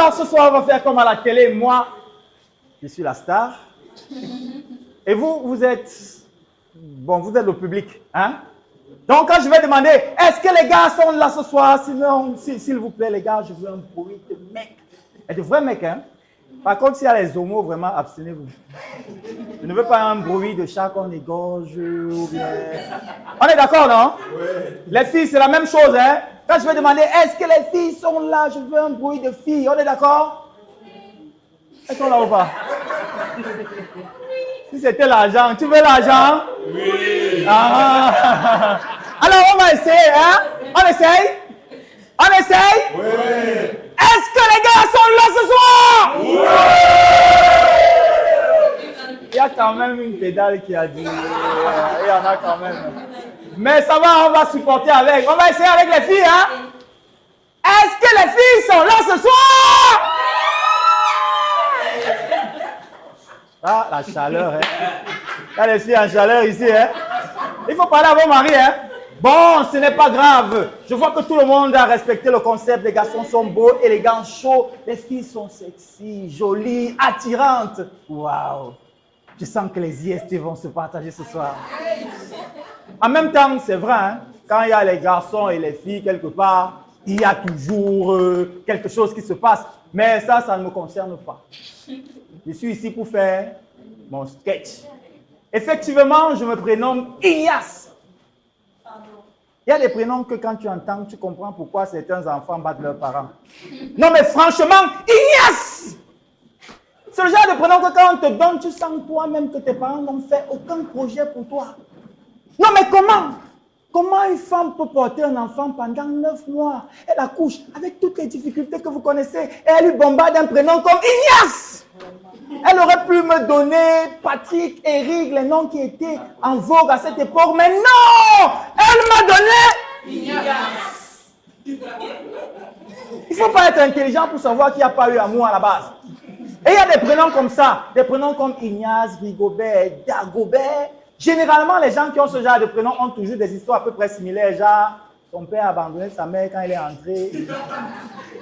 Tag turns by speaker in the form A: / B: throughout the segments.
A: Alors, ce soir, on va faire comme à la télé. Moi, je suis la star. Et vous, vous êtes le public. Hein? Donc, quand je vais demander, est-ce que les gars sont là ce soir? Sinon, s'il vous plaît, les gars, je veux un bruit de mec. Et de vrais mecs, hein? Par contre, s'il y a les homos, vraiment, abstenez-vous. Je ne veux pas un bruit de chat qu'on égorge ou bien... On est d'accord, non? Oui. Les filles, c'est la même chose, hein? Quand je vais demander, est-ce que les filles sont là? Je veux un bruit de filles. On est d'accord? Elles sont là ou pas? Si c'était l'argent, tu veux l'argent? Oui. Ah. Alors, on va essayer, hein? On essaye? On essaye? Oui. Est-ce que les gars sont là ce soir? Oui. Il y a quand même une pédale qui a dit. Il y en a quand même. Mais ça va, on va supporter avec. On va essayer avec les filles, hein? Est-ce que les filles sont là ce soir? Ah, la chaleur, hein? Il y a les filles en chaleur ici, hein? Il faut parler à vos maris, hein? Bon, ce n'est pas grave. Je vois que tout le monde a respecté le concept. Les garçons sont beaux, élégants, chauds. Les filles sont sexy, jolies, attirantes. Waouh! Je sens que les IST vont se partager ce soir. En même temps, c'est vrai, hein? Quand il y a les garçons et les filles quelque part, il y a toujours quelque chose qui se passe. Mais ça ne me concerne pas. Je suis ici pour faire mon sketch. Effectivement, je me prénomme Ignace. Il y a des prénoms que quand tu entends, tu comprends pourquoi certains enfants battent leurs parents. Non, mais franchement, Ignace! C'est le genre de prénom que quand on te donne, tu sens toi-même que tes parents n'ont fait aucun projet pour toi. Non, mais comment? Comment une femme peut porter un enfant pendant 9 mois? Elle accouche avec toutes les difficultés que vous connaissez et elle lui bombarde un prénom comme Ignace. Elle aurait pu me donner Patrick, Eric, les noms qui étaient en vogue à cette époque, mais non! Elle m'a donné Ignace. Il ne faut pas être intelligent pour savoir qu'il n'y a pas eu amour à la base. Et il y a des prénoms comme ça, des prénoms comme Ignace, Rigobert, Dagobert. Généralement, les gens qui ont ce genre de prénom ont toujours des histoires à peu près similaires, genre son père a abandonné sa mère quand elle est entrée,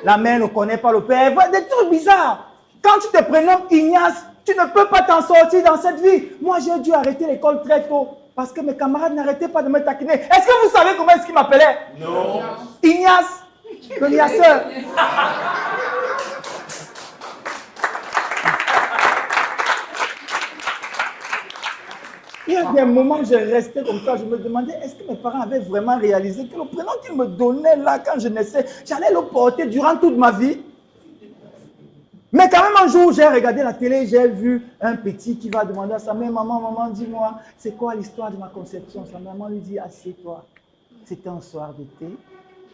A: la mère ne connaît pas le père, des trucs bizarres. Quand tu te prénommes Ignace, tu ne peux pas t'en sortir dans cette vie. Moi, j'ai dû arrêter l'école très tôt parce que mes camarades n'arrêtaient pas de me taquiner. Est-ce que vous savez comment est-ce qu'ils m'appelaient? Non. Ignace, le niasseur. Il y a des moments où j'ai resté comme ça, je me demandais, est-ce que mes parents avaient vraiment réalisé que le prénom qu'ils me donnaient là quand je naissais, j'allais le porter durant toute ma vie? Mais quand même un jour, j'ai regardé la télé, j'ai vu un petit qui va demander à sa mère, maman, dis-moi, c'est quoi l'histoire de ma conception? Sa maman lui dit, assieds-toi. C'était un soir d'été.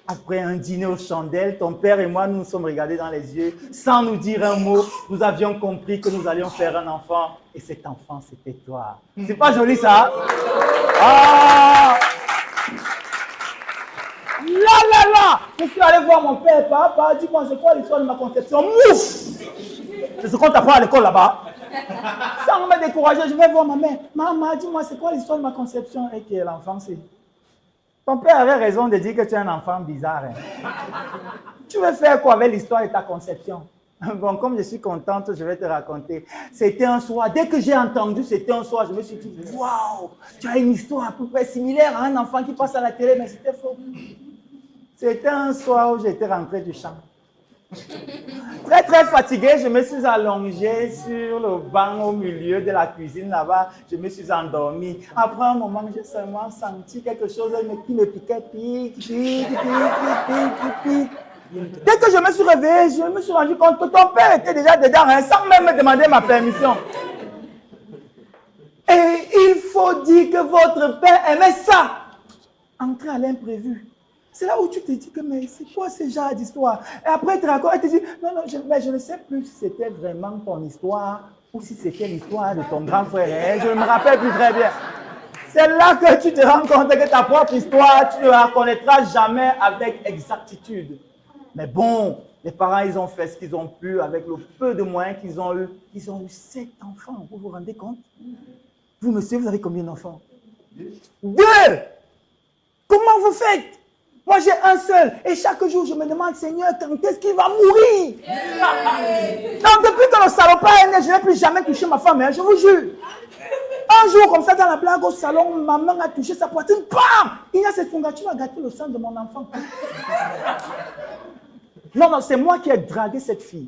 A: Après un dîner aux chandelles, ton père et moi, nous nous sommes regardés dans les yeux, sans nous dire un mot. Nous avions compris que nous allions faire un enfant. Et cet enfant, c'était toi. C'est pas joli, ça? Ah! Là! Je suis allé voir mon père, papa, dis-moi, c'est quoi l'histoire de ma conception? Mouf! C'est ce qu'on t'apprend à l'école là-bas. Sans me décourager, je vais voir ma mère. Maman, dis-moi, c'est quoi l'histoire de ma conception? Et que l'enfant, c'est... Ton père avait raison de dire que tu es un enfant bizarre. Hein. Tu veux faire quoi avec l'histoire de ta conception? Bon, comme je suis contente, je vais te raconter. C'était un soir, dès que j'ai entendu c'était un soir, je me suis dit, waouh, tu as une histoire à peu près similaire à un enfant qui passe à la télé, mais c'était faux. C'était un soir où j'étais rentré du champ. Très, très fatigué, je me suis allongé sur le banc au milieu de la cuisine là-bas. Je me suis endormi. Après un moment, j'ai seulement senti quelque chose qui me piquait, pique. Dès que je me suis réveillé, je me suis rendu compte que ton père était déjà dedans, hein, sans même me demander ma permission. Et il faut dire que votre père aimait ça. Entrer à l'imprévu. C'est là où tu te dis que, mais c'est quoi ce genre d'histoire? Et après, tu te racontes, et tu dis, non, je ne sais plus si c'était vraiment ton histoire ou si c'était l'histoire de ton grand frère. Je ne me rappelle plus très bien. C'est là que tu te rends compte que ta propre histoire, tu ne la connaîtras jamais avec exactitude. Mais bon, les parents, ils ont fait ce qu'ils ont pu avec le peu de moyens qu'ils ont eu. Ils ont eu 7 enfants, vous vous rendez compte? Vous, monsieur, vous avez combien d'enfants? 2! Comment vous faites? Moi, j'ai un seul. Et chaque jour, je me demande, Seigneur, quand est-ce qu'il va mourir? Donc, depuis que le salopard est né, je n'ai plus jamais touché ma femme, hein, je vous jure. Un jour, comme ça, dans la blague au salon, ma main a touché sa poitrine. Bam! Il y a cette fonga, tu vas gâter le sang de mon enfant. Non, c'est moi qui ai dragué cette fille.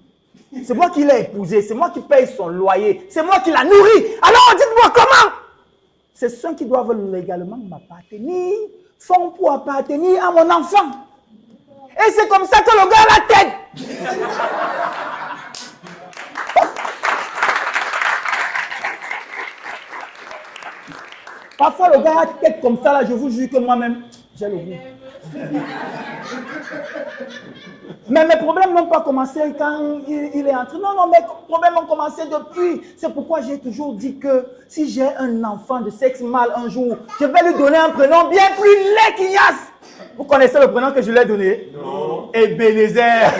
A: C'est moi qui l'ai épousée. C'est moi qui paye son loyer. C'est moi qui la nourris. Alors, dites-moi comment? C'est ceux qui doivent légalement m'appartenir, font pour appartenir à mon enfant. Et c'est comme ça que le gars a la tête. Parfois, le gars a la tête comme ça, là, je vous jure que moi-même, j'ai le goût. Mais mes problèmes n'ont pas commencé quand il est entré. Non, mes problèmes ont commencé depuis. C'est pourquoi j'ai toujours dit que si j'ai un enfant de sexe mâle un jour, je vais lui donner un prénom bien plus laid qu'Ignace. Vous connaissez le prénom que je lui ai donné? Non. Ebenezer.